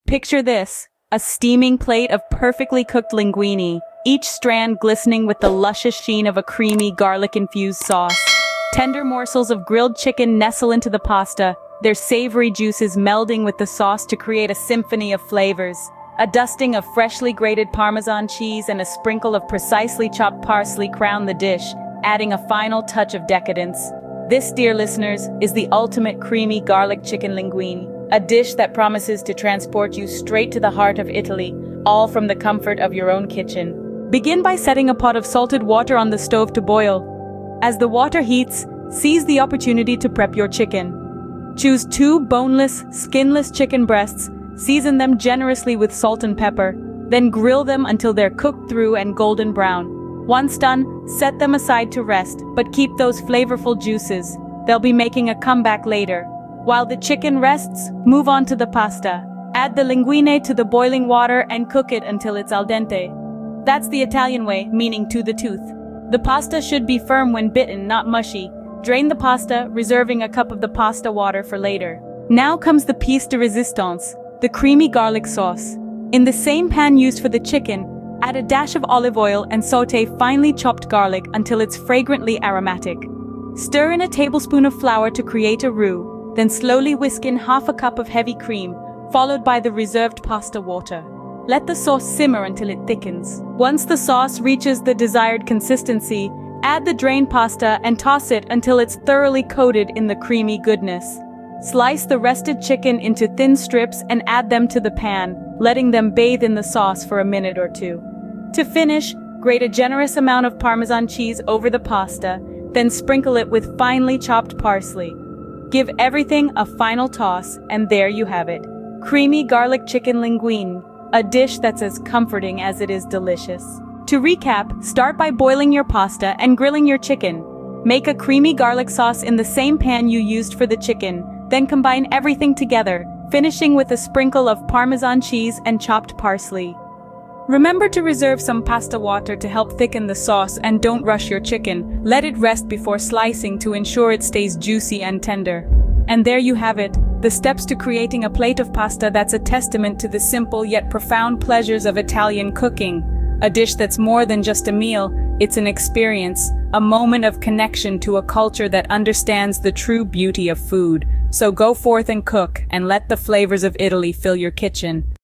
Picture this, a steaming plate of perfectly cooked linguine, each strand glistening with the luscious sheen of a creamy garlic-infused sauce. Tender morsels of grilled chicken nestle into the pasta, their savory juices melding with the sauce to create a symphony of flavors. A dusting of freshly grated Parmesan cheese and a sprinkle of precisely chopped parsley crown the dish, adding a final touch of decadence. This, dear listeners, is the ultimate creamy garlic chicken linguine, a dish that promises to transport you straight to the heart of Italy, all from the comfort of your own kitchen. Begin by setting a pot of salted water on the stove to boil. As the water heats, seize the opportunity to prep your chicken. Choose 2 boneless, skinless chicken breasts, season them generously with salt and pepper, then grill them until they're cooked through and golden brown. Once done, set them aside to rest, but keep those flavorful juices. They'll be making a comeback later. While the chicken rests, move on to the pasta. Add the linguine to the boiling water and cook it until it's al dente. That's the Italian way, meaning to the tooth. The pasta should be firm when bitten, not mushy. Drain the pasta, reserving a cup of the pasta water for later. Now comes the piece de resistance, the creamy garlic sauce. In the same pan used for the chicken, add a dash of olive oil and saute finely chopped garlic until it's fragrantly aromatic. Stir in a tablespoon of flour to create a roux, then slowly whisk in half a cup of heavy cream, followed by the reserved pasta water. Let the sauce simmer until it thickens. Once the sauce reaches the desired consistency, add the drained pasta and toss it until it's thoroughly coated in the creamy goodness. Slice the rested chicken into thin strips and add them to the pan, letting them bathe in the sauce for a minute or two. To finish, grate a generous amount of Parmesan cheese over the pasta, then sprinkle it with finely chopped parsley. Give everything a final toss, and there you have it. Creamy garlic chicken linguine, a dish that's as comforting as it is delicious. To recap, start by boiling your pasta and grilling your chicken. Make a creamy garlic sauce in the same pan you used for the chicken, then combine everything together, finishing with a sprinkle of Parmesan cheese and chopped parsley. Remember to reserve some pasta water to help thicken the sauce, and don't rush your chicken. Let it rest before slicing to ensure it stays juicy and tender. And there you have it, the steps to creating a plate of pasta that's a testament to the simple yet profound pleasures of Italian cooking. A dish that's more than just a meal, it's an experience, a moment of connection to a culture that understands the true beauty of food. So go forth and cook, and let the flavors of Italy fill your kitchen.